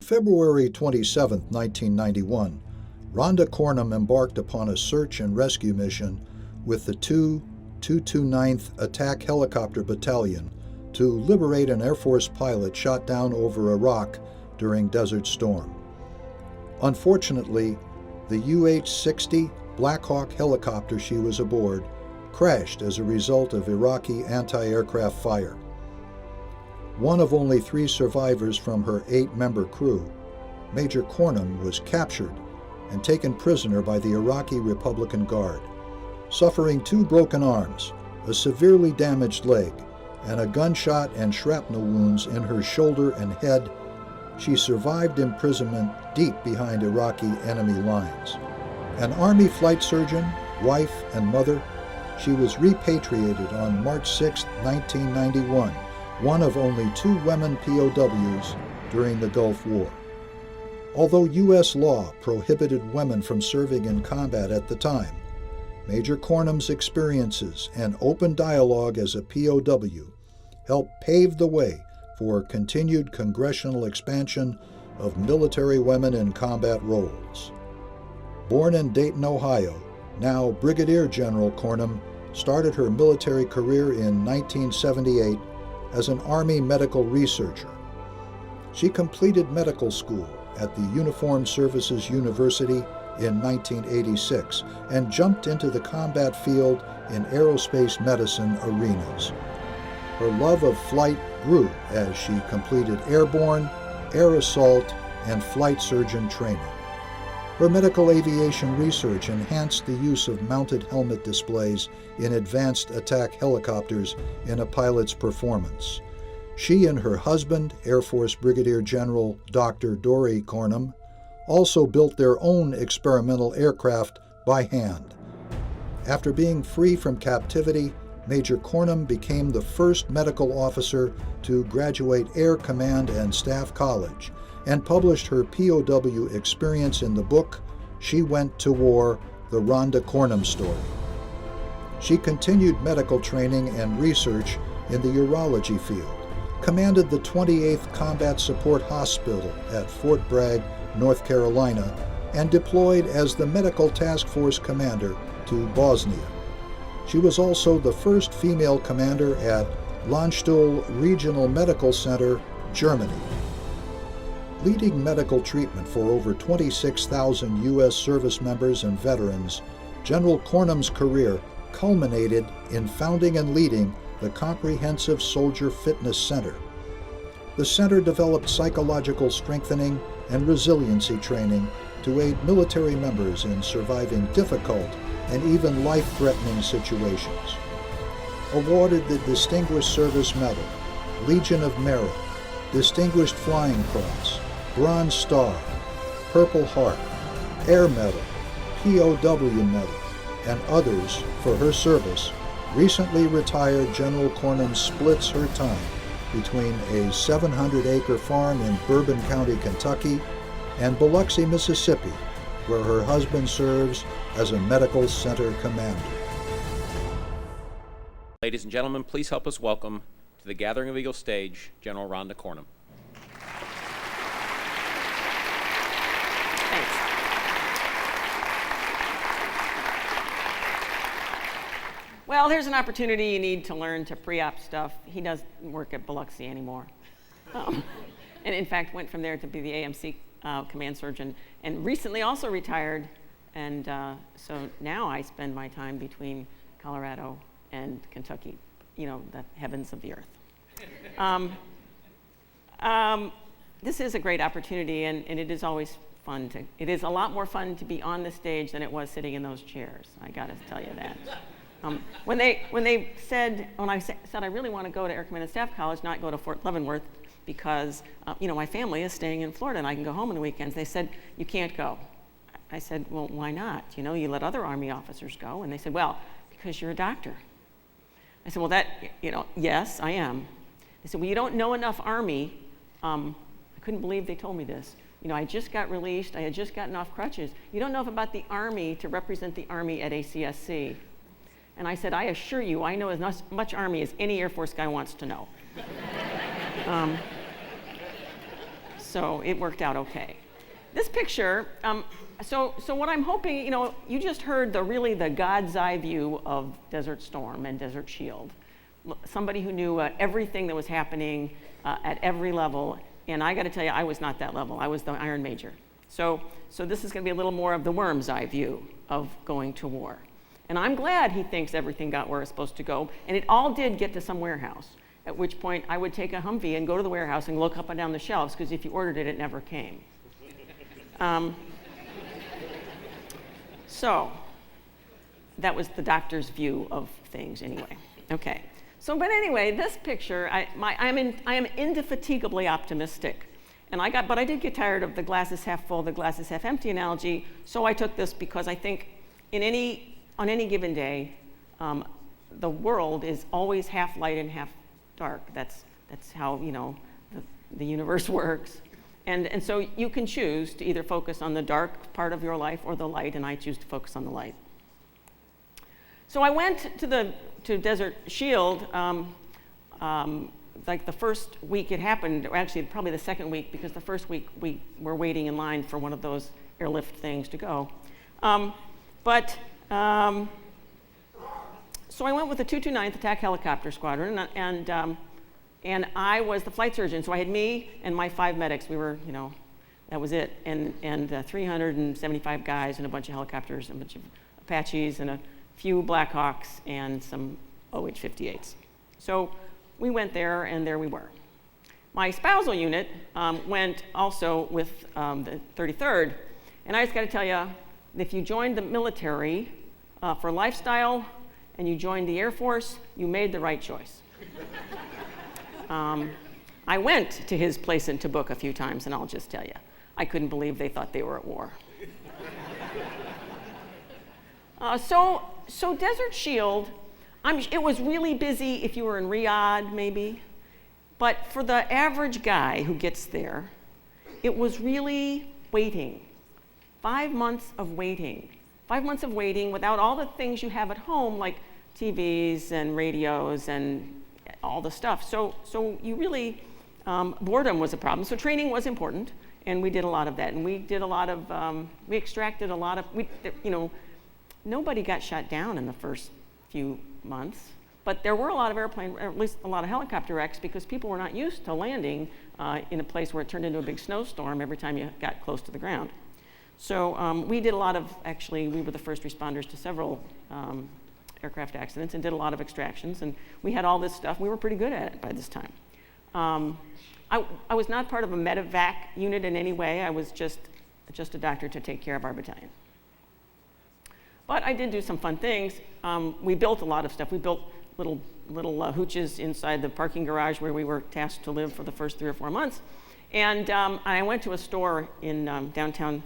February 27, 1991, Rhonda Cornum embarked upon a search and rescue mission with the 229th Attack Helicopter Battalion to liberate an Air Force pilot shot down over Iraq during Desert Storm. Unfortunately, the UH-60 Black Hawk helicopter she was aboard crashed as a result of Iraqi anti-aircraft fire. One of only 3 survivors from her 8-member crew, Major Cornum was captured and taken prisoner by the Iraqi Republican Guard. Suffering 2 broken arms, a severely damaged leg, and a gunshot and shrapnel wounds in her shoulder and head, she survived imprisonment deep behind Iraqi enemy lines. An Army flight surgeon, wife, and mother, she was repatriated on March 6, 1991, one of only 2 women POWs during the Gulf War. Although U.S. law prohibited women from serving in combat at the time, Major Cornum's experiences and open dialogue as a POW helped pave the way for continued congressional expansion of military women in combat roles. Born in Dayton, Ohio, now Brigadier General Cornum started her military career in 1978 as an Army medical researcher. She completed medical school at the Uniformed Services University in 1986 and jumped into the combat field in aerospace medicine arenas. Her love of flight grew as she completed airborne, air assault, and flight surgeon training. Her medical aviation research enhanced the use of mounted helmet displays in advanced attack helicopters in a pilot's performance. She and her husband, Air Force Brigadier General Dr. Dory Cornum, also built their own experimental aircraft by hand. After being free from captivity, Major Cornum became the first medical officer to graduate Air Command and Staff College and published her POW experience in the book, She Went to War, The Rhonda Cornum Story. She continued medical training and research in the urology field, commanded the 28th Combat Support Hospital at Fort Bragg, North Carolina, and deployed as the Medical Task Force Commander to Bosnia. She was also the first female commander at Landstuhl Regional Medical Center, Germany. Leading medical treatment for over 26,000 U.S. service members and veterans, General Cornum's career culminated in founding and leading the Comprehensive Soldier Fitness Center. The center developed psychological strengthening and resiliency training to aid military members in surviving difficult and even life-threatening situations. Awarded the Distinguished Service Medal, Legion of Merit, Distinguished Flying Cross, Bronze Star, Purple Heart, Air Medal, POW Medal, and others for her service, recently retired General Cornum splits her time between a 700-acre farm in Bourbon County, Kentucky, and Biloxi, Mississippi, where her husband serves as a medical center commander. Ladies and gentlemen, please help us welcome to the Gathering of Eagles stage, General Rhonda Cornum. Well, here's an opportunity you need to learn to pre-op stuff. He doesn't work at Biloxi anymore. And in fact, went from there to be the AMC command surgeon, and recently also retired. And so now I spend my time between Colorado and Kentucky, you know, the heavens of the earth. This is a great opportunity, and it is always fun to, it is a lot more fun to be on the stage than it was sitting in those chairs. I gotta tell you that. When I said I really want to go to Air Command and Staff College, not go to Fort Leavenworth, because you know, my family is staying in Florida and I can go home on the weekends. They said, you can't go. I said, well, why not? You know, you let other Army officers go. And they said, well, because you're a doctor. I said, well, that, you know, yes, I am. They said, well, you don't know enough Army. I couldn't believe they told me this. You know, I just got released. I had just gotten off crutches. You don't know enough about the Army to represent the Army at ACSC. And I said, I assure you, I know as much Army as any Air Force guy wants to know. So it worked out okay. This picture, so what I'm hoping, you just heard the God's eye view of Desert Storm and Desert Shield. Somebody who knew everything that was happening at every level, and I got to tell you, I was not that level. I was the Iron Major. So this is going to be a little more of the worm's eye view of going to war. And I'm glad he thinks everything got where it's supposed to go, and it all did get to some warehouse, at which point I would take a Humvee and go to the warehouse and look up and down the shelves, because if you ordered it, it never came. So that was the doctor's view of things anyway. Okay. So, but anyway, this picture, I am indefatigably optimistic. But I did get tired of the glass is half full, the glass is half empty analogy. So I took this because I think on any given day, the world is always half light and half dark. That's how the universe works. And so you can choose to either focus on the dark part of your life or the light, and I choose to focus on the light. So I went to Desert Shield like the first week it happened, or actually probably the second week, because the first week we were waiting in line for one of those airlift things to go. So I went with the 229th Attack Helicopter Squadron, and I was the flight surgeon. So I had me and my 5 medics. We were, that was it. And 375 guys and a bunch of helicopters, and a bunch of Apaches, and a few Blackhawks, and some OH-58s. So we went there, and there we were. My spousal unit went also with the 33rd. And I just got to tell you, if you joined the military for lifestyle and you joined the Air Force, you made the right choice. I went to his place in Tabuk a few times, and I'll just tell you, I couldn't believe they thought they were at war. So Desert Shield, it was really busy if you were in Riyadh, maybe. But for the average guy who gets there, it was really waiting. 5 months of waiting. 5 months of waiting without all the things you have at home, like TVs and radios and all the stuff. So you really, boredom was a problem. So training was important, and we did a lot of that. And we did a lot of, we extracted a lot of, nobody got shot down in the first few months, but there were a lot of airplane, or at least a lot of helicopter wrecks, because people were not used to landing in a place where it turned into a big snowstorm every time you got close to the ground. So we did a lot of, actually, we were the first responders to several aircraft accidents and did a lot of extractions, and we had all this stuff. We were pretty good at it by this time. I was not part of a medevac unit in any way. I was just a doctor to take care of our battalion. But I did do some fun things. We built a lot of stuff. We built little hooches inside the parking garage where we were tasked to live for the first 3 or 4 months. And I went to a store in downtown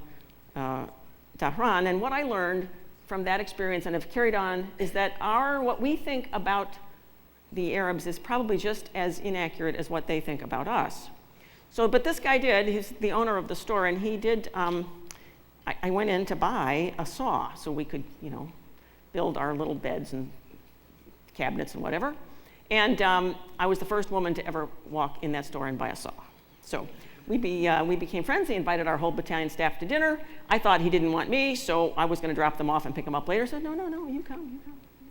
Tehran, and what I learned from that experience and have carried on is that what we think about the Arabs is probably just as inaccurate as what they think about us. But this guy did, he's the owner of the store, and he did, I went in to buy a saw so we could, build our little beds and cabinets and whatever. And I was the first woman to ever walk in that store and buy a saw. So we became friends. He invited our whole battalion staff to dinner. I thought he didn't want me, so I was going to drop them off and pick them up later. I said, no, you come.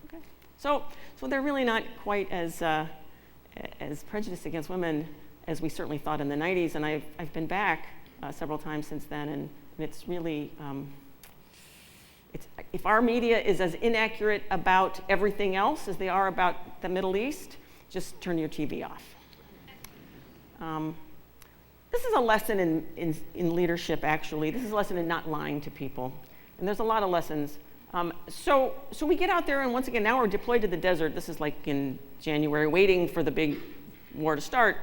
Okay. So they're really not quite as prejudiced against women as we certainly thought in the 90s. And I've been back several times since then, and it's really, if our media is as inaccurate about everything else as they are about the Middle East, just turn your TV off. This is a lesson in leadership, actually. This is a lesson in not lying to people. And there's a lot of lessons. So we get out there, and once again, now we're deployed to the desert. This is like in January, waiting for the big war to start.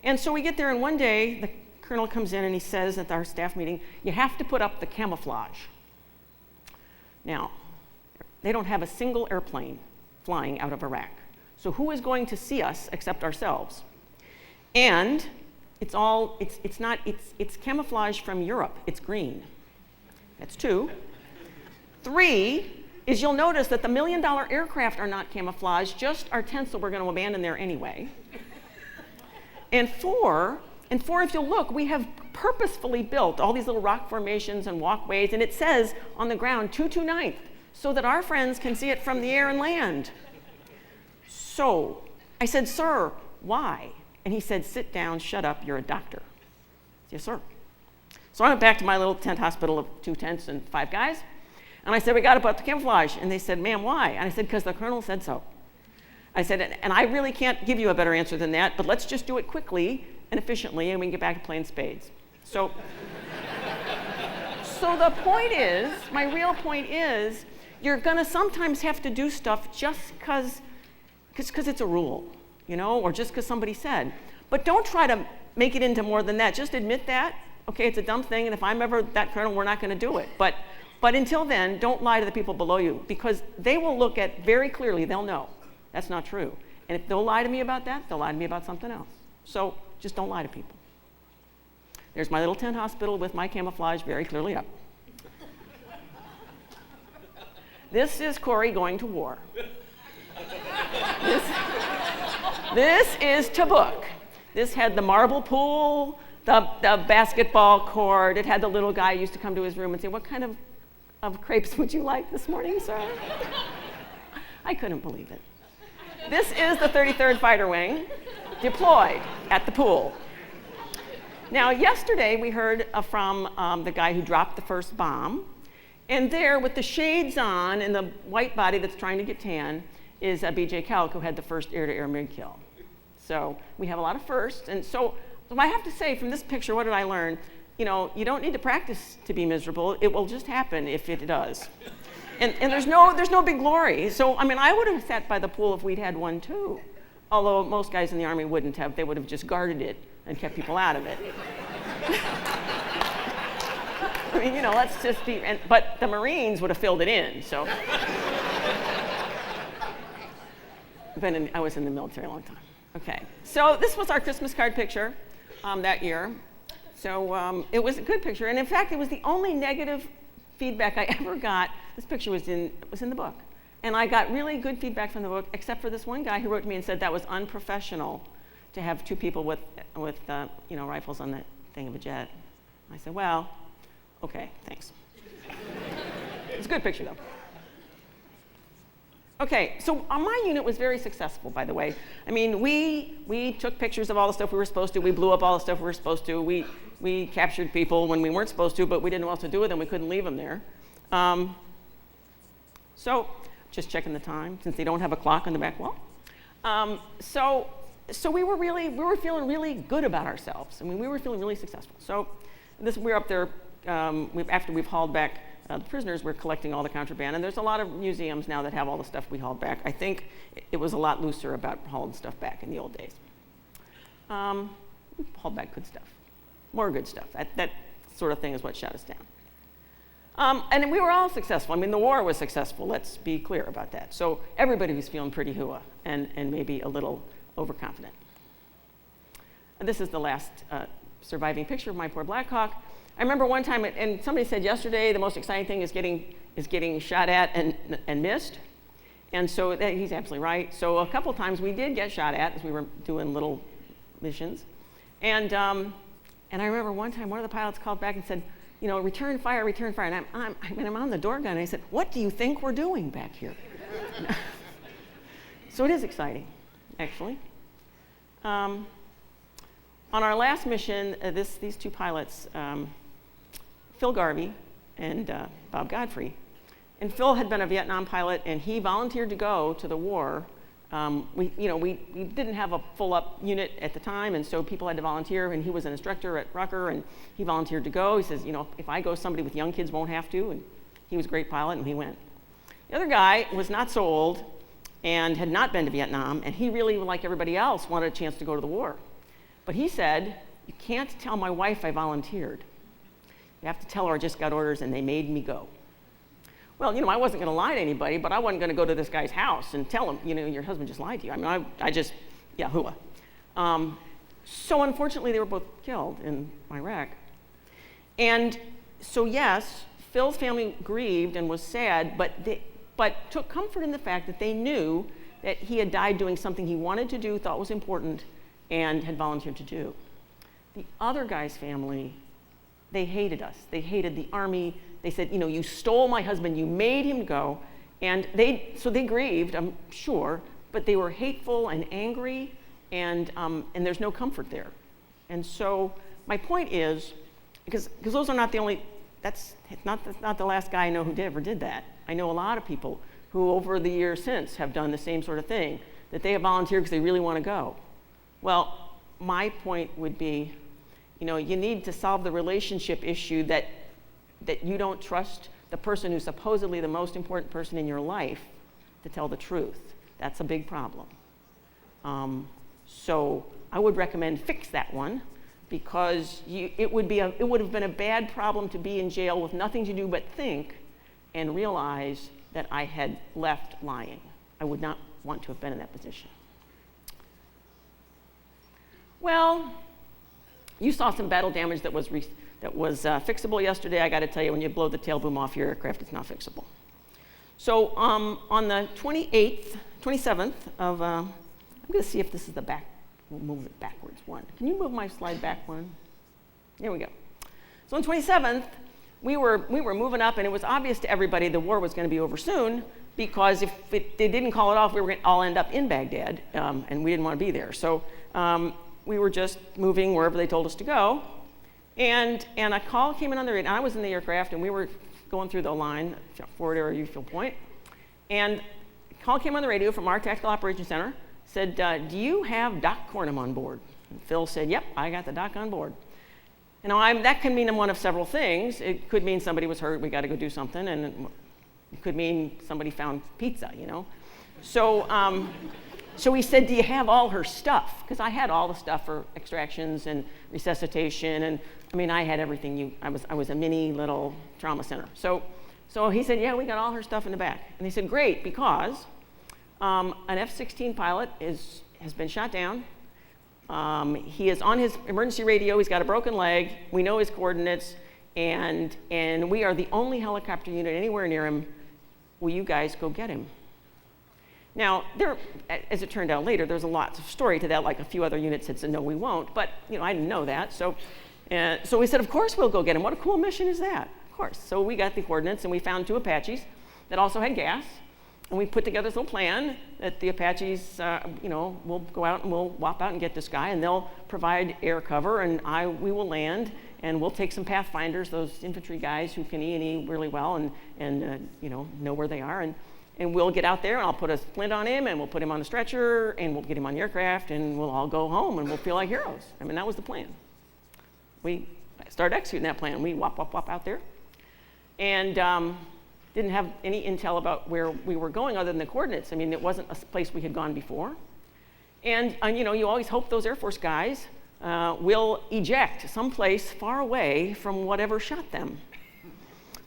And so we get there, and one day, the colonel comes in and he says at our staff meeting, you have to put up the camouflage. Now, they don't have a single airplane flying out of Iraq. So who is going to see us except ourselves? And it's camouflage from Europe. It's green. That's 2. 3 is you'll notice that the $1 million aircraft are not camouflaged, just our tents that we're going to abandon there anyway. And 4, And 4, if you'll look, we have purposefully built all these little rock formations and walkways, and it says on the ground 229th, so that our friends can see it from the air and land. So I said, sir, why? And he said, sit down, shut up, you're a doctor. Yes, sir. So I went back to my little tent hospital of 2 tents and 5 guys, and I said, we got to put up the camouflage. And they said, ma'am, why? And I said, because the colonel said so. I said, and I really can't give you a better answer than that, but let's just do it quickly and efficiently, and we can get back to playing spades. So the point is, my real point is, you're gonna sometimes have to do stuff just because it's a rule, you know, or just because somebody said. But don't try to make it into more than that. Just admit that, okay, it's a dumb thing, and if I'm ever that colonel, we're not gonna do it. But until then, don't lie to the people below you, because they will look at very clearly, they'll know that's not true. And if they'll lie to me about that, they'll lie to me about something else. So just don't lie to people. There's my little tent hospital with my camouflage very clearly up. This is Corey going to war. This is Tabuk. This had the marble pool, the basketball court. It had the little guy who used to come to his room and say, what kind of crepes would you like this morning, sir? I couldn't believe it. This is the 33rd Fighter Wing, deployed at the pool. Now, yesterday we heard from the guy who dropped the first bomb, and there, with the shades on and the white body that's trying to get tan, is B.J. Kelk, who had the first air-to-air MiG kill. So we have a lot of firsts, and so I have to say, from this picture, what did I learn? You know, you don't need to practice to be miserable. It will just happen if it does. And there's no big glory. So, I mean, I would have sat by the pool if we'd had one too. Although most guys in the Army wouldn't have. They would have just guarded it and kept people out of it. I mean, you know, let's just be, but the Marines would have filled it in, so. I was in the military a long time. Okay, so this was our Christmas card picture that year. So it was a good picture, and in fact, it was the only negative feedback I ever got. This picture was in the book. And I got really good feedback from the book, except for this one guy who wrote to me and said that was unprofessional to have 2 people with rifles on the thing of a jet. I said, well, okay, thanks. It's a good picture, though. Okay, so my unit was very successful, by the way. I mean, we took pictures of all the stuff we were supposed to. We blew up all the stuff we were supposed to. We captured people when we weren't supposed to, but we didn't know what else to do with them. We couldn't leave them there. So just checking the time, since they don't have a clock on the back wall. So we were feeling really good about ourselves. I mean, we were feeling really successful. So we're up there, after we've hauled back the prisoners, we're collecting all the contraband. And there's a lot of museums now that have all the stuff we hauled back. I think it was a lot looser about hauling stuff back in the old days. We hauled back good stuff, more good stuff. That sort of thing is what shut us down. And we were all successful. I mean, the war was successful. Let's be clear about that. So everybody was feeling pretty hooah and maybe a little overconfident. And this is the last surviving picture of my poor Black Hawk. I remember one time, and somebody said yesterday, the most exciting thing is getting shot at and missed. And so he's absolutely right. So a couple times we did get shot at as we were doing little missions. And I remember one time one of the pilots called back and said, you know, return fire. And I'm on the door gun, and I said, what do you think we're doing back here? So it is exciting, actually. On our last mission, these 2 pilots, Phil Garvey and Bob Godfrey, and Phil had been a Vietnam pilot, and he volunteered to go to the war. We didn't have a full-up unit at the time, and so people had to volunteer, and he was an instructor at Rucker, and he volunteered to go. He says, you know, if I go, somebody with young kids won't have to, and he was a great pilot, and he went. The other guy was not so old and had not been to Vietnam, and he really, like everybody else, wanted a chance to go to the war. But he said, you can't tell my wife I volunteered. You have to tell her I just got orders and they made me go. Well, you know, I wasn't going to lie to anybody, but I wasn't going to go to this guy's house and tell him, you know, your husband just lied to you. I mean, I just, yeah, hooah. So unfortunately, they were both killed in Iraq. And so yes, Phil's family grieved and was sad, but took comfort in the fact that they knew that he had died doing something he wanted to do, thought was important, and had volunteered to do. The other guy's family, they hated us. They hated the Army. They said, you stole my husband, you made him go. And so they grieved, I'm sure, but they were hateful and angry, and there's no comfort there. And so my point is, because those are not the only, that's not the last guy I know who ever did that. I know a lot of people who over the years since have done the same sort of thing, that they have volunteered because they really want to go. Well, my point would be, you need to solve the relationship issue that you don't trust the person who's supposedly the most important person in your life to tell the truth. That's a big problem. So I would recommend fix that one, because it would have been a bad problem to be in jail with nothing to do but think and realize that I had left lying. I would not want to have been in that position. Well, you saw some battle damage that was fixable yesterday. I got to tell you, when you blow the tail boom off your aircraft, it's not fixable. So on the 27th of, I'm going to see if this is the back. We'll move it backwards one. Can you move my slide back one? There we go. So on 27th, we were moving up, and it was obvious to everybody the war was going to be over soon, because if they didn't call it off, we were going to all end up in Baghdad, and we didn't want to be there. So we were just moving wherever they told us to go. And a call came in on the radio. I was in the aircraft, and we were going through the line, forward area fuel point. And a call came on the radio from our Tactical Operations Center, said, do you have Doc Cornum on board? And Phil said, yep, I got the doc on board. That can mean one of several things. It could mean somebody was hurt, we got to go do something, and it could mean somebody found pizza, So he said, do you have all her stuff? Because I had all the stuff for extractions and resuscitation, and I had everything. I was a mini little trauma center. So he said, yeah, we got all her stuff in the back. And they said, great, because an F-16 pilot has been shot down. He is on his emergency radio. He's got a broken leg. We know his coordinates, and we are the only helicopter unit anywhere near him. Will you guys go get him? Now, as it turned out later, there's a lot of story to that, like a few other units had said, no, we won't, but I didn't know that. So we said, of course we'll go get him. What a cool mission is that? Of course. So we got the coordinates, and we found 2 Apaches that also had gas, and we put together this little plan that the Apaches, will go out and we'll whop out and get this guy, and they'll provide air cover, and we will land, and we'll take some pathfinders, those infantry guys who can E&E really well and know where they are, and we'll get out there, and I'll put a splint on him, and we'll put him on the stretcher, and we'll get him on the aircraft, and we'll all go home, and we'll feel like heroes. That was the plan. We started executing that plan. We whop out there, and didn't have any intel about where we were going other than the coordinates. It wasn't a place we had gone before. And you always hope those Air Force guys will eject someplace far away from whatever shot them.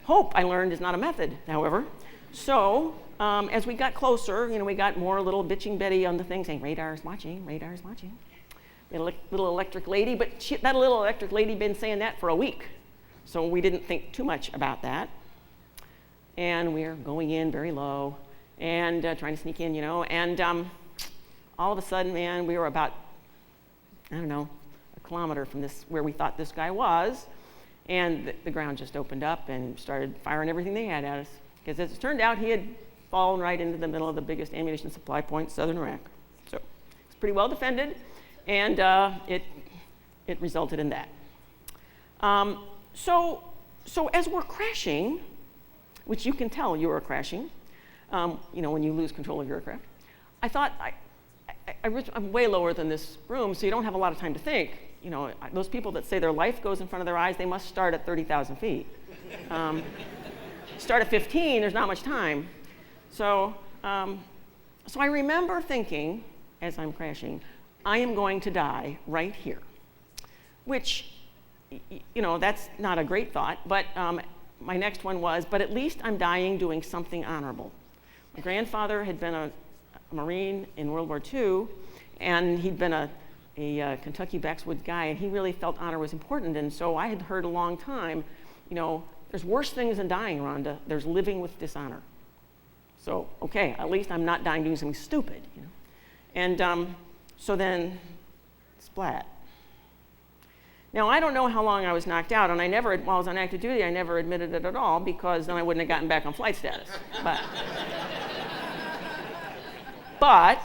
Hope, I learned, is not a method, however. So as we got closer, we got more little bitching Betty on the thing saying, radar's watching, radar's watching. We had a little electric lady, but that little electric lady been saying that for a week. So we didn't think too much about that. And we're going in very low and trying to sneak in, and all of a sudden, man, we were about, a kilometer from where we thought this guy was, and the ground just opened up and started firing everything they had at us. Because as it turned out, he had fallen right into the middle of the biggest ammunition supply point in southern Iraq. So it's pretty well defended, and it resulted in that. So as we're crashing, which you can tell you are crashing, when you lose control of your aircraft, I thought, I'm way lower than this room, so you don't have a lot of time to think. Those people that say their life goes in front of their eyes, they must start at 30,000 feet. Start at 15, there's not much time. So I remember thinking, as I'm crashing, I am going to die right here, which, that's not a great thought, but my next one was, but at least I'm dying doing something honorable. My grandfather had been a Marine in World War II, and he'd been a Kentucky backwoods guy, and he really felt honor was important. And so I had heard a long time, there's worse things than dying, Rhonda. There's living with dishonor. So, okay, at least I'm not dying doing something stupid. And so then, splat. Now, I don't know how long I was knocked out, and while I was on active duty, I never admitted it at all, because then I wouldn't have gotten back on flight status. But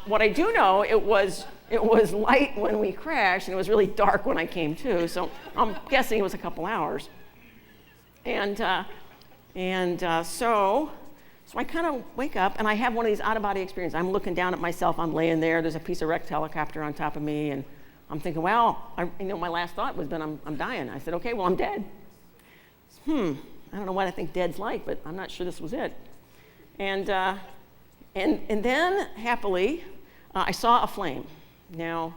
what I do know, it was light when we crashed, and it was really dark when I came to, so I'm guessing it was a couple hours. So I kind of wake up, and I have one of these out-of-body experiences. I'm looking down at myself. I'm laying there. There's a piece of wrecked helicopter on top of me, and I'm thinking, well, my last thought was, I'm dying. I said, okay, well, I'm dead. I don't know what I think dead's like, but I'm not sure this was it. And then, happily, I saw a flame. Now,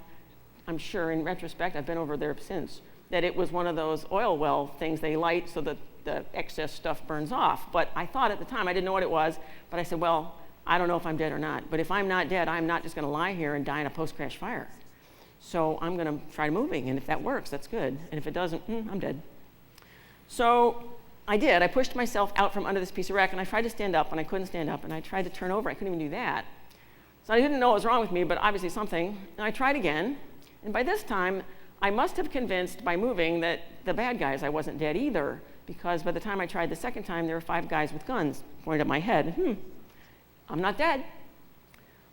I'm sure, in retrospect, I've been over there since, that it was one of those oil well things they light so that the excess stuff burns off. But I thought at the time, I didn't know what it was, but I said, well, I don't know if I'm dead or not. But if I'm not dead, I'm not just going to lie here and die in a post-crash fire. So I'm going to try moving, and if that works, that's good. And if it doesn't, I'm dead. So I did. I pushed myself out from under this piece of wreck, and I tried to stand up, and I couldn't stand up, and I tried to turn over. I couldn't even do that. So I didn't know what was wrong with me, but obviously something. And I tried again, and by this time, I must have convinced by moving that the bad guys I wasn't dead either, because by the time I tried the second time, there were 5 guys with guns pointed at my head. I'm not dead.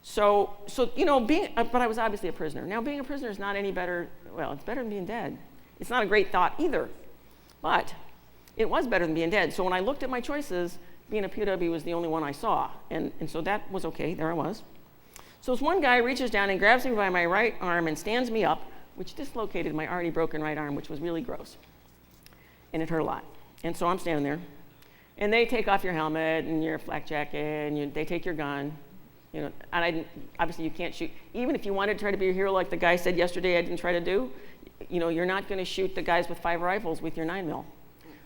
So but I was obviously a prisoner. Now, being a prisoner is not any better. Well, it's better than being dead. It's not a great thought either, but it was better than being dead. So when I looked at my choices, being a POW was the only one I saw, and so that was okay. There I was. So this one guy reaches down and grabs me by my right arm and stands me up, which dislocated my already broken right arm, which was really gross, and it hurt a lot. And so I'm standing there, and they take off your helmet and your flak jacket, and they take your gun. And obviously you can't shoot. Even if you wanted to try to be a hero like the guy said yesterday I didn't try to do, you're not going to shoot the guys with 5 rifles with your 9mm.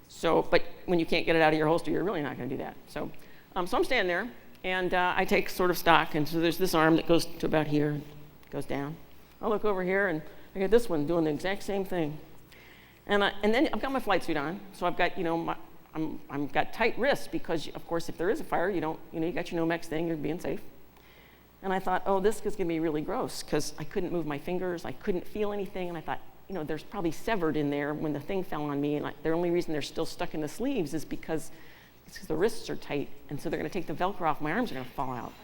So, but when you can't get it out of your holster, you're really not going to do that. So I'm standing there, and I take sort of stock, and so there's this arm that goes to about here, goes down. I look over here, and I got this one doing the exact same thing. And then I've got my flight suit on, so I've got, I've got tight wrists because, of course, if there is a fire, you got your Nomex thing, you're being safe. And I thought, oh, this is going to be really gross, because I couldn't move my fingers, I couldn't feel anything, and I thought, there's probably severed in there when the thing fell on me, and the only reason they're still stuck in the sleeves is because the wrists are tight, and so they're going to take the Velcro off, my arms are going to fall out.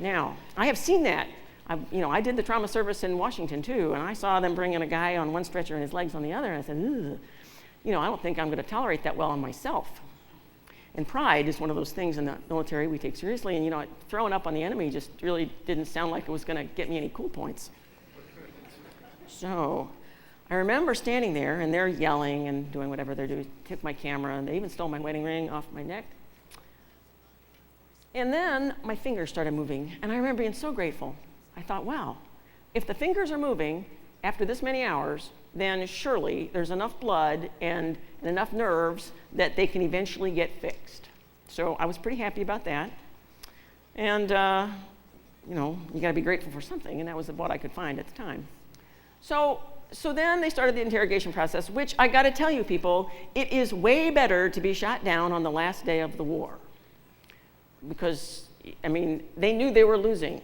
Now, I have seen that. I did the trauma service in Washington, too, and I saw them bringing a guy on one stretcher and his legs on the other, and I said, ugh, I don't think I'm going to tolerate that well on myself. And pride is one of those things in the military we take seriously, and throwing up on the enemy just really didn't sound like it was going to get me any cool points. So I remember standing there, and they're yelling and doing whatever they're doing, took my camera, and they even stole my wedding ring off my neck. And then my fingers started moving, and I remember being so grateful. I thought, wow, if the fingers are moving after this many hours, then surely there's enough blood and enough nerves that they can eventually get fixed. So I was pretty happy about that. And, you got to be grateful for something, and that was what I could find at the time. So then they started the interrogation process, which I got to tell you, people, it is way better to be shot down on the last day of the war. Because, they knew they were losing.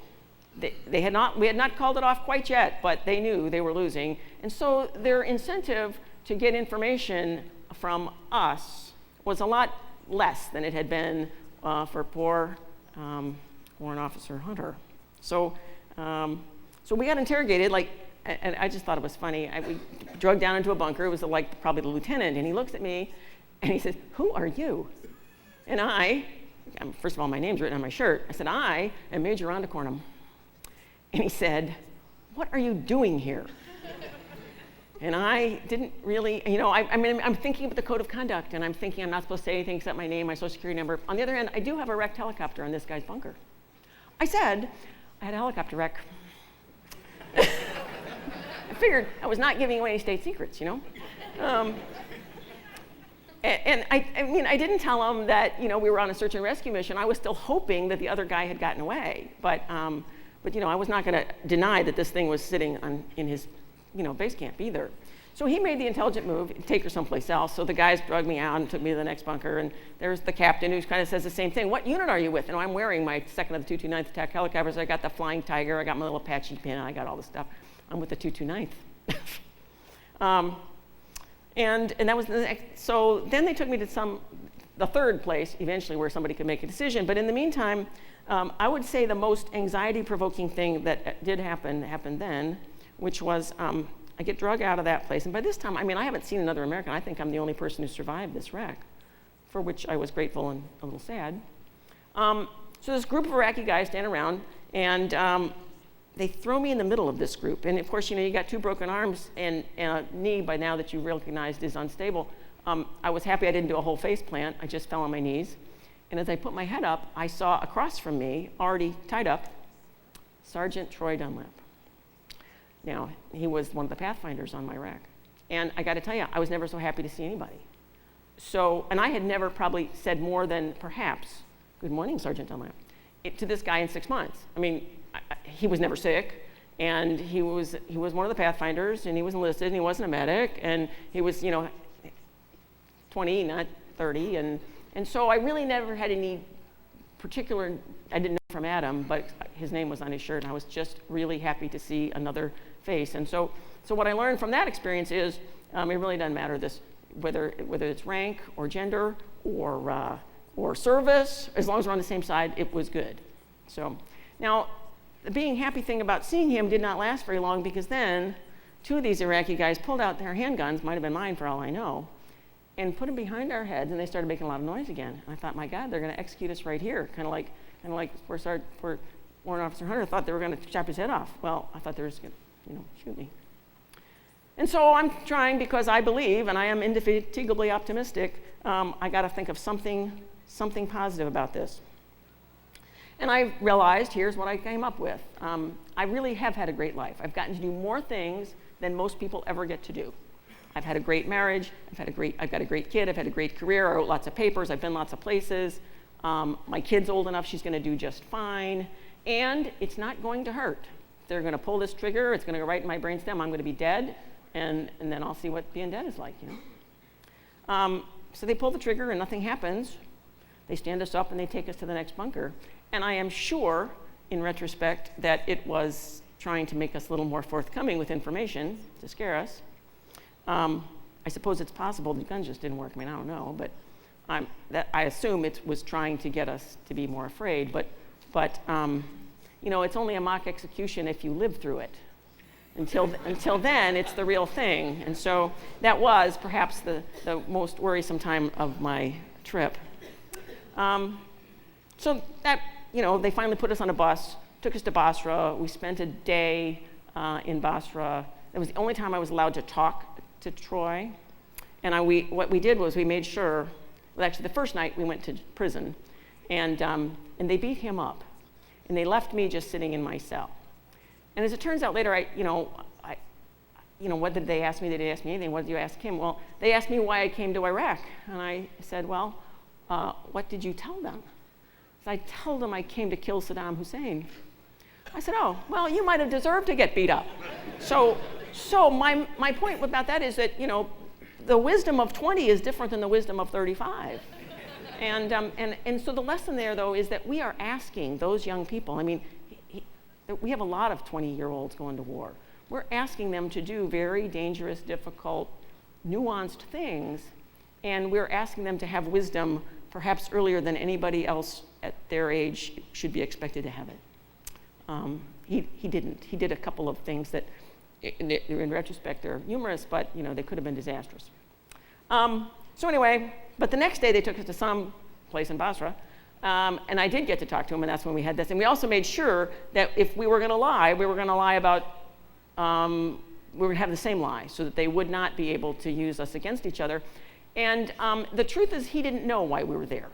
We had not called it off quite yet, but they knew they were losing. And so their incentive to get information from us was a lot less than it had been for poor Warrant Officer Hunter. So we got interrogated, and I just thought it was funny. We drug down into a bunker. It was probably the lieutenant, and he looks at me, and he says, "Who are you?" And first of all, my name's written on my shirt. I said, "I am Major Rhonda Cornum." And he said, "What are you doing here?" And I didn't really, I'm thinking of the code of conduct, and I'm thinking I'm not supposed to say anything except my name, my social security number. On the other hand, I do have a wrecked helicopter on this guy's bunker. I said, I had a helicopter wreck. I figured I was not giving away any state secrets, And I didn't tell him that, we were on a search and rescue mission. I was still hoping that the other guy had gotten away. But I was not going to deny that this thing was sitting in his, base camp either. So he made the intelligent move, take her someplace else. So the guys drugged me out and took me to the next bunker. And there's the captain who kind of says the same thing. "What unit are you with?" And I'm wearing my 2nd of the 229th Attack Helicopters. I got the Flying Tiger. I got my little Apache pin. I got all this stuff. I'm with the 229th. And that was so then they took me to the third place eventually where somebody could make a decision. But in the meantime, I would say the most anxiety-provoking thing that did happened then, which was I get drug out of that place. And by this time, I mean, I haven't seen another American. I think I'm the only person who survived this wreck, for which I was grateful and a little sad. So this group of Iraqi guys stand around, and they throw me in the middle of this group. And of course, you got two broken arms and a knee by now that you recognized is unstable. I was happy I didn't do a whole face plant. I just fell on my knees. And as I put my head up, I saw across from me, already tied up, Sergeant Troy Dunlap. Now, he was one of the pathfinders on my wreck. And I got to tell you, I was never so happy to see anybody. So, and I had never probably said more than perhaps, "Good morning, Sergeant Dunlap," to this guy in 6 months. I mean, he was never sick, and he was one of the pathfinders, and he was enlisted, and he wasn't a medic, and he was, 20, not 30, and so I really never had any particular, I didn't know from Adam, but his name was on his shirt, and I was just really happy to see another face. And so what I learned from that experience is it really doesn't matter whether it's rank or gender or service, as long as we're on the same side, it was good. So now, the being happy thing about seeing him did not last very long, because then two of these Iraqi guys pulled out their handguns, might have been mine for all I know, and put them behind our heads, and they started making a lot of noise again. And I thought, my God, they're going to execute us right here, kind of like where Warrant Officer Hunter thought they were going to chop his head off. Well, I thought they were just going to, shoot me. And so I'm trying, because I believe, and I am indefatigably optimistic, I got to think of something positive about this. And I realized, here's what I came up with. I really have had a great life. I've gotten to do more things than most people ever get to do. I've had a great marriage. I've got a great kid. I've had a great career. I wrote lots of papers. I've been lots of places. My kid's old enough. She's going to do just fine. And it's not going to hurt. They're going to pull this trigger. It's going to go right in my brainstem. I'm going to be dead. And then I'll see what being dead is like, So they pull the trigger and nothing happens. They stand us up and they take us to the next bunker. And I am sure, in retrospect, that it was trying to make us a little more forthcoming with information to scare us. I suppose it's possible the guns just didn't work. I mean, I don't know, but I assume it was trying to get us to be more afraid. But it's only a mock execution if you live through it. Until then, it's the real thing. And so that was perhaps the most worrisome time of my trip. So that, they finally put us on a bus, took us to Basra. We spent a day in Basra. That was the only time I was allowed to talk to Troy. And what we did was we made sure, well, actually the first night we went to prison, and they beat him up. And they left me just sitting in my cell. And as it turns out later, what did they ask me? They didn't ask me anything. What did you ask him? Well, they asked me why I came to Iraq. And I said, well, what did you tell them? So I told them I came to kill Saddam Hussein. I said, oh, well, you might have deserved to get beat up. So my point about that is that, the wisdom of 20 is different than the wisdom of 35. And so the lesson there, though, is that we are asking those young people, we have a lot of 20-year-olds going to war. We're asking them to do very dangerous, difficult, nuanced things, and we're asking them to have wisdom perhaps earlier than anybody else at their age should be expected to have it. He didn't. He did a couple of things that, in retrospect, they're humorous, but they could have been disastrous. So anyway, but the next day they took us to some place in Basra, and I did get to talk to him, and that's when we had this. And we also made sure that if we were going to lie, we were going to lie about, we were going to have the same lie, so that they would not be able to use us against each other. And the truth is, he didn't know why we were there.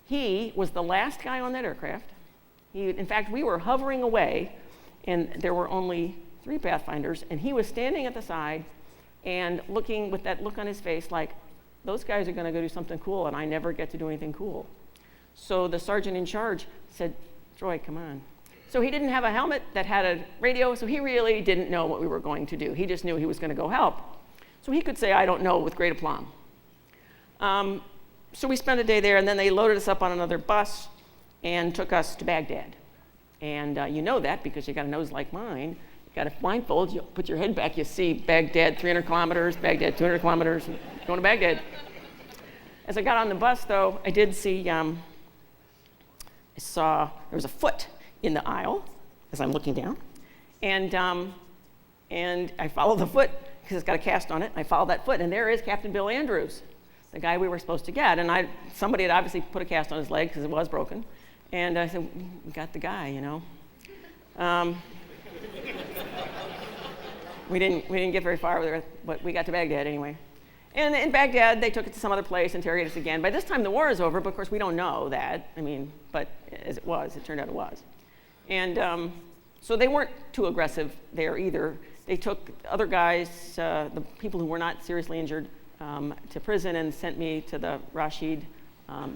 He was the last guy on that aircraft. In fact, we were hovering away, and there were only 3 pathfinders, and he was standing at the side and looking with that look on his face like, those guys are going to go do something cool, and I never get to do anything cool. So the sergeant in charge said, Troy, come on. So he didn't have a helmet that had a radio, so he really didn't know what we were going to do. He just knew he was going to go help. So he could say, I don't know, with great aplomb. So we spent a day there, and then they loaded us up on another bus and took us to Baghdad. And you know that because you got a nose like mine. got a blindfold, you put your head back, you see Baghdad 300 kilometers, Baghdad 200 kilometers, going to Baghdad. As I got on the bus, though, I did see, I saw there was a foot in the aisle as I'm looking down. And I followed the foot because it's got a cast on it. I followed that foot, and there is Captain Bill Andrews, the guy we were supposed to get. And somebody had obviously put a cast on his leg because it was broken. And I said, we got the guy, you know. We didn't get very far with it, but we got to Baghdad anyway. And in Baghdad, they took it to some other place, interrogated us again. By this time, the war is over, but of course, we don't know that. I mean, but as it was, it turned out it was. And so they weren't too aggressive there either. They took other guys, the people who were not seriously injured, to prison and sent me to the Rashid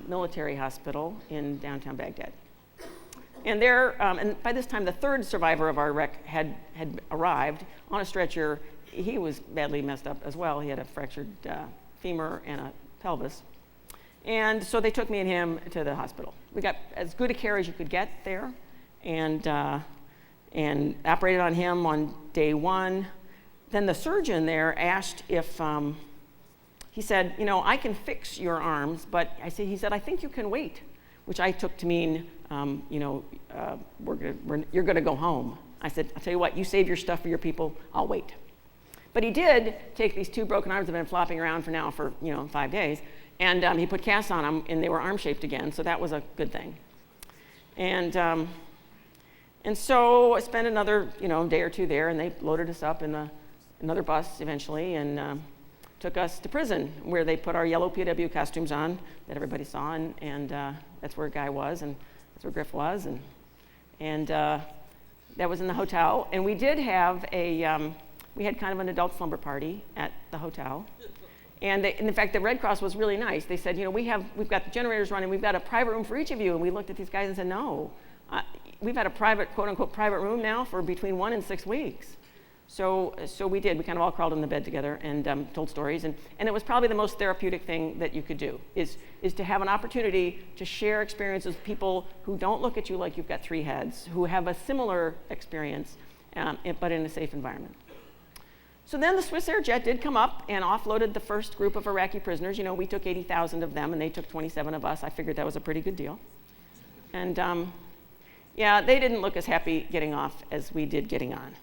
military hospital in downtown Baghdad. And there, and by this time, the third survivor of our wreck had arrived on a stretcher. He was badly messed up as well. He had a fractured femur and a pelvis. And so they took me and him to the hospital. We got as good a care as you could get there, and operated on him on day one. Then the surgeon there asked if, he said, you know, I can fix your arms, but he said, I think you can wait, which I took to mean, you know, you're gonna go home. I said, I'll tell you what, you save your stuff for your people, I'll wait. But he did take these two broken arms that have been flopping around for 5 days, and he put casts on them, and they were arm-shaped again, so that was a good thing. And so I spent another, day or two there, and they loaded us up in another bus eventually, and took us to prison, where they put our yellow POW costumes on that everybody saw, and that's where Guy was, and that's where Griff was, and that was in the hotel. And we did have we had kind of an adult slumber party at the hotel. And in fact, the Red Cross was really nice. They said, we've got the generators running, we've got a private room for each of you. And we looked at these guys and said, no, we've had a private, quote unquote, private room now for between 1 and 6 weeks. So we did, we kind of all crawled in the bed together and told stories. And it was probably the most therapeutic thing that you could do, is to have an opportunity to share experiences with people who don't look at you like you've got 3 heads, who have a similar experience, but in a safe environment. So then the Swiss Air jet did come up and offloaded the first group of Iraqi prisoners. We took 80,000 of them, and they took 27 of us. I figured that was a pretty good deal. And they didn't look as happy getting off as we did getting on.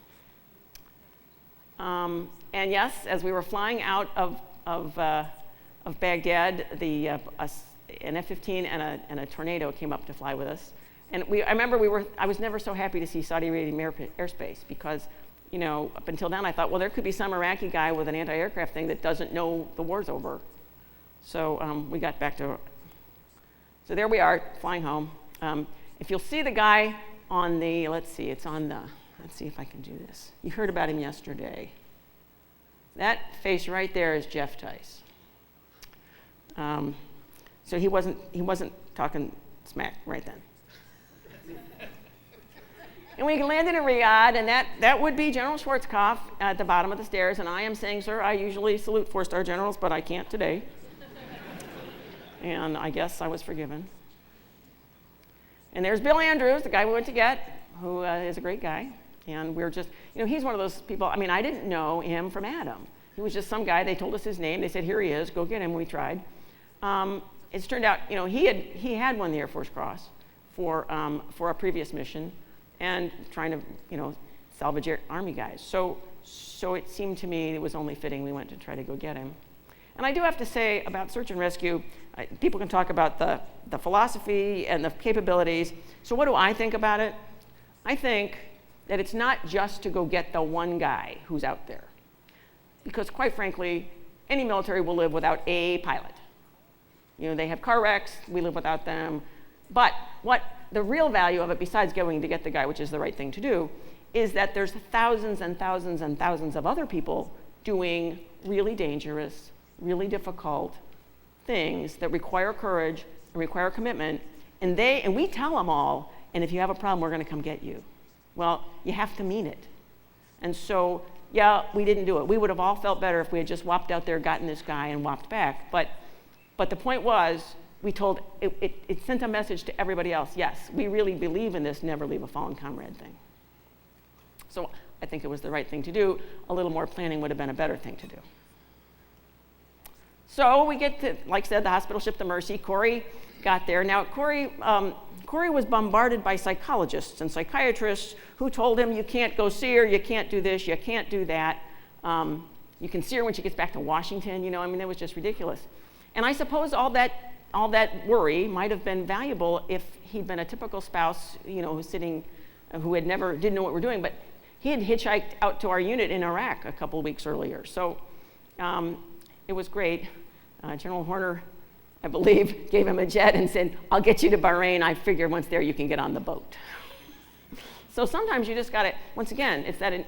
And yes, as we were flying out of Baghdad, an F-15 and a Tornado came up to fly with us. And I remember I was never so happy to see Saudi Arabian airspace, because up until then, I thought, well, there could be some Iraqi guy with an anti-aircraft thing that doesn't know the war's over. So we got back to, so there we are, flying home. If you'll see the guy on the, let's see if I can do this. You heard about him yesterday. That face right there is Jeff Tice. So he wasn't talking smack right then. And we landed in Riyadh, and that would be General Schwarzkopf at the bottom of the stairs. And I am saying, sir, I usually salute 4-star generals, but I can't today. And I guess I was forgiven. And there's Bill Andrews, the guy we went to get, who is a great guy. And we're just, he's one of those people, I didn't know him from Adam. He was just some guy. They told us his name. They said, here he is, go get him. We tried. It's turned out, he had won the Air Force Cross for a previous mission, and trying to, salvage Army guys. So it seemed to me it was only fitting we went to try to go get him. And I do have to say about search and rescue, people can talk about the philosophy and the capabilities. So what do I think about it? I think that it's not just to go get the one guy who's out there. Because quite frankly, any military will live without a pilot. They have car wrecks, we live without them. But what the real value of it, besides going to get the guy, which is the right thing to do, is that there's thousands and thousands and thousands of other people doing really dangerous, really difficult things that require courage and require commitment. And we tell them all, and if you have a problem, we're going to come get you. Well, you have to mean it. And so, yeah, we didn't do it. We would have all felt better if we had just whopped out there, gotten this guy, and whopped back. But the point was, we told, it sent a message to everybody else. Yes, we really believe in this never leave a fallen comrade thing. So I think it was the right thing to do. A little more planning would have been a better thing to do. So we get to, like I said, the hospital ship, the Mercy. Corey got there. Now, Corey was bombarded by psychologists and psychiatrists who told him, you can't go see her, you can't do this, you can't do that. You can see her when she gets back to Washington, you know, I mean, that was just ridiculous. And I suppose all that worry might have been valuable if he'd been a typical spouse, you know, who had never, didn't know what we're doing, but he had hitchhiked out to our unit in Iraq a couple of weeks earlier. So it was great. General Horner, I believe, gave him a jet and said, I'll get you to Bahrain. I figure once there you can get on the boat. So sometimes you just got to, once again, it's that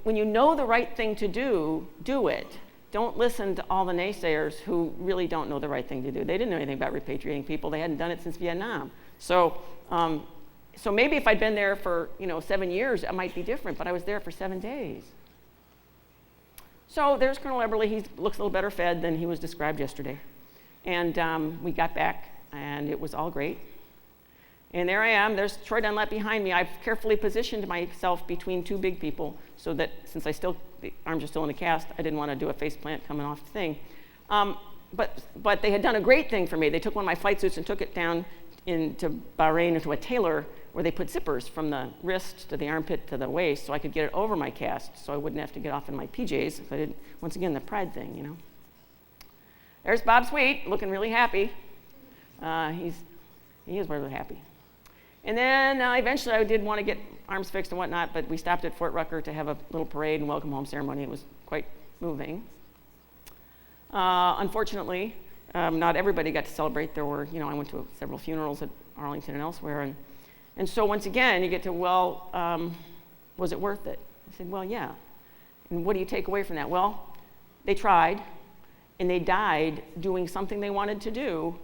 when you know the right thing to do, do it. Don't listen to all the naysayers who really don't know the right thing to do. They didn't know anything about repatriating people. They hadn't done it since Vietnam. So maybe if I'd been there for 7 years, it might be different, but I was there for 7 days. So there's Colonel Eberly. He looks a little better fed than he was described yesterday. And we got back, and it was all great. And there I am. There's Troy Dunlap behind me. I've carefully positioned myself between two big people so that since the arms are still in the cast, I didn't want to do a face plant coming off the thing. But they had done a great thing for me. They took one of my flight suits and took it down into Bahrain into a tailor where they put zippers from the wrist to the armpit to the waist so I could get it over my cast so I wouldn't have to get off in my PJs. So I didn't, once again, the pride thing, you know. There's Bob Sweet, looking really happy. He is really happy. And then eventually I did want to get arms fixed and whatnot, but we stopped at Fort Rucker to have a little parade and welcome home ceremony. It was quite moving. Unfortunately, not everybody got to celebrate. There were, I went to several funerals at Arlington and elsewhere. And so once again, you get to, was it worth it? I said, well, yeah. And what do you take away from that? Well, they tried, and they died doing something they wanted to do,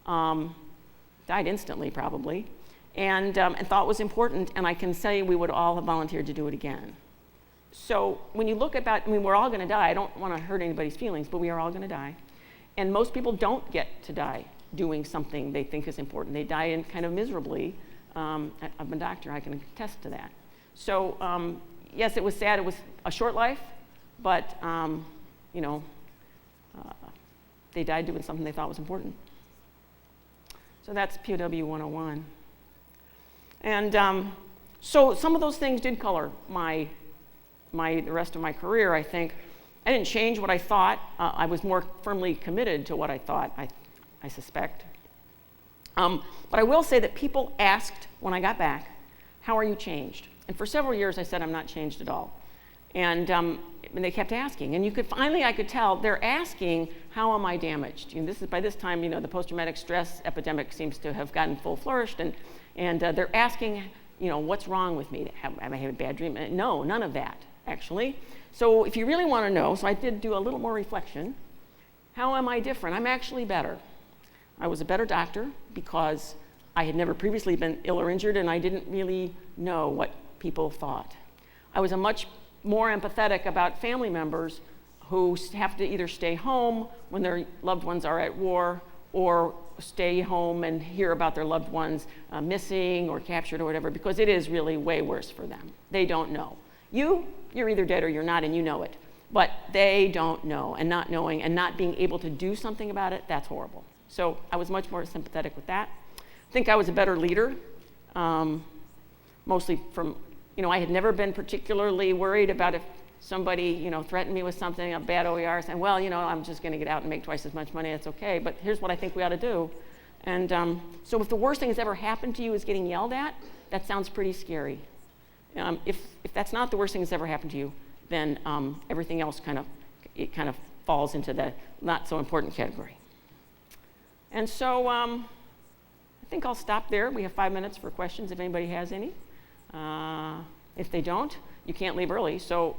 died instantly probably, and thought was important, and I can say we would all have volunteered to do it again. So when you look about, we're all gonna die. I don't wanna hurt anybody's feelings, but we are all gonna die. And most people don't get to die doing something they think is important. They die in kind of miserably. I'm a doctor, I can attest to that. So yes, it was sad, it was a short life, but they died doing something they thought was important. So that's POW 101. And so some of those things did color the rest of my career, I think. I didn't change what I thought. I was more firmly committed to what I thought, I suspect. But I will say that people asked when I got back, how are you changed? And for several years I said I'm not changed at all. And they kept asking. And I could tell they're asking, how am I damaged? By this time, the post-traumatic stress epidemic seems to have gotten full flourished. And they're asking, what's wrong with me? Have I had a bad dream? No, none of that, actually. So if you really want to know, so I did do a little more reflection. How am I different? I'm actually better. I was a better doctor because I had never previously been ill or injured, and I didn't really know what people thought. I was a much more empathetic about family members who have to either stay home when their loved ones are at war or stay home and hear about their loved ones missing or captured or whatever, because it is really way worse for them. They don't know. You're either dead or you're not, and you know it. But they don't know, and not knowing and not being able to do something about it, that's horrible. So I was much more sympathetic with that. I think I was a better leader, mostly from, I had never been particularly worried about if somebody, threatened me with something, a bad OER, saying, well, I'm just going to get out and make twice as much money, that's okay, but here's what I think we ought to do. And so if the worst thing that's ever happened to you is getting yelled at, that sounds pretty scary. If that's not the worst thing that's ever happened to you, then everything else kind of falls into the not so important category. And so I think I'll stop there. We have 5 minutes for questions if anybody has any. If they don't, you can't leave early, so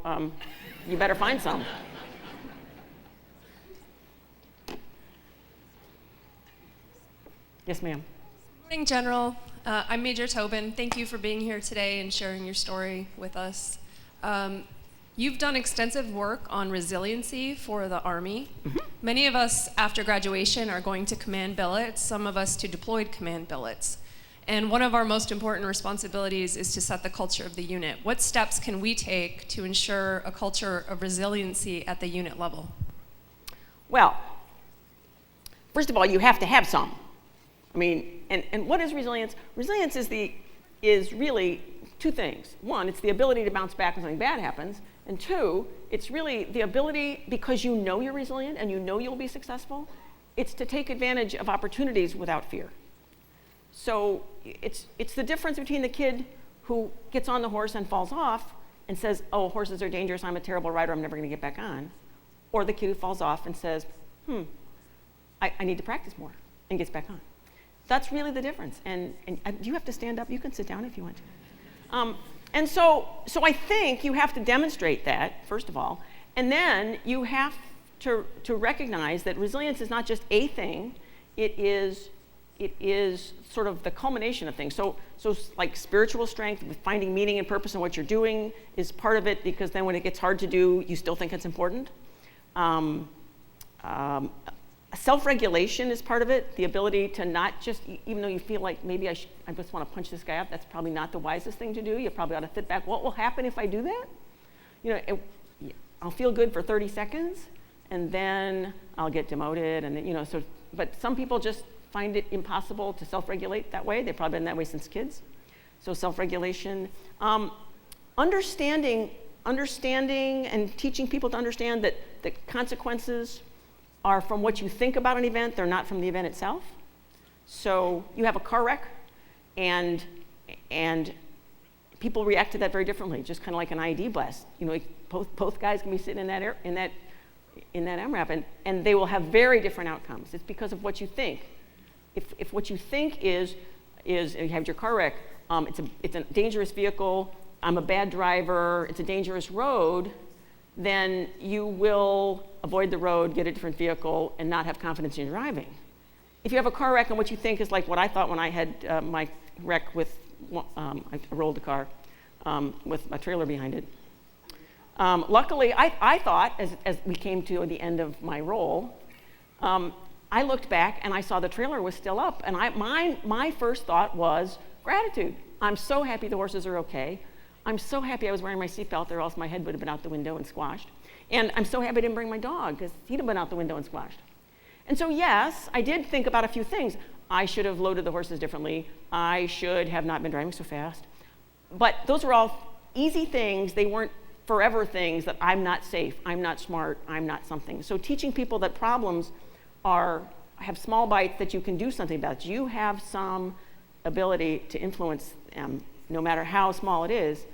you better find some. Yes, ma'am. Good morning, General. I'm Major Tobin. Thank you for being here today and sharing your story with us. You've done extensive work on resiliency for the Army. Mm-hmm. Many of us, after graduation, are going to command billets, some of us to deployed command billets. And one of our most important responsibilities is to set the culture of the unit. What steps can we take to ensure a culture of resiliency at the unit level? Well, first of all, you have to have some. I mean, and what is resilience? Resilience is really two things. One, it's the ability to bounce back when something bad happens. And two, it's really the ability, because you know you're resilient and you know you'll be successful, it's to take advantage of opportunities without fear. So it's the difference between the kid who gets on the horse and falls off and says, oh, horses are dangerous, I'm a terrible rider, I'm never gonna get back on. Or the kid who falls off and says, I need to practice more, and gets back on. That's really the difference. And you have to stand up, you can sit down if you want to. And so I think you have to demonstrate that, first of all, and then you have to recognize that resilience is not just a thing, it is sort of the culmination of things. So like spiritual strength, finding meaning and purpose in what you're doing is part of it, because then when it gets hard to do, you still think it's important. Self-regulation is part of it, the ability to not just, even though you feel like maybe I just want to punch this guy up, that's probably not the wisest thing to do. You probably ought to sit back. What will happen if I do that? You know, I'll feel good for 30 seconds, and then I'll get demoted, and then, you know, so, but some people just find it impossible to self-regulate that way. They've probably been that way since kids. So self-regulation. Understanding and teaching people to understand that the consequences are from what you think about an event, they're not from the event itself. So you have a car wreck, and people react to that very differently, just kind of like an IED blast. You know, both guys can be sitting in that MRAP, and they will have very different outcomes. It's because of what you think. If what you think is you have your car wreck, it's a dangerous vehicle, I'm a bad driver, it's a dangerous road, then you will avoid the road, get a different vehicle, and not have confidence in driving. If you have a car wreck and what you think is like what I thought when I had my wreck with, I rolled a car with a trailer behind it. Luckily, I thought, as we came to the end of my roll, I looked back and I saw the trailer was still up, and my first thought was gratitude. I'm so happy the horses are okay. I'm so happy I was wearing my seatbelt, or else my head would have been out the window and squashed. And I'm so happy I didn't bring my dog, because he'd have been out the window and squashed. And so yes, I did think about a few things. I should have loaded the horses differently. I should have not been driving so fast. But those were all easy things. They weren't forever things that I'm not safe, I'm not smart, I'm not something. So teaching people that problems have small bites that you can do something about. You have some ability to influence them, no matter how small it is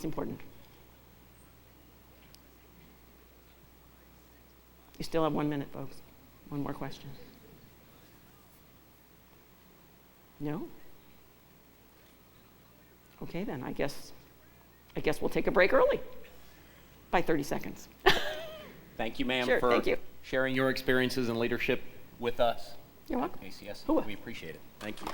important. You still have 1 minute, folks. One more question. No? Okay, then I guess we'll take a break early by 30 seconds. Thank you, ma'am, Sure, for thank you. sharing your experiences and leadership with us. You're welcome. ACS. Hooah. We appreciate it. Thank you.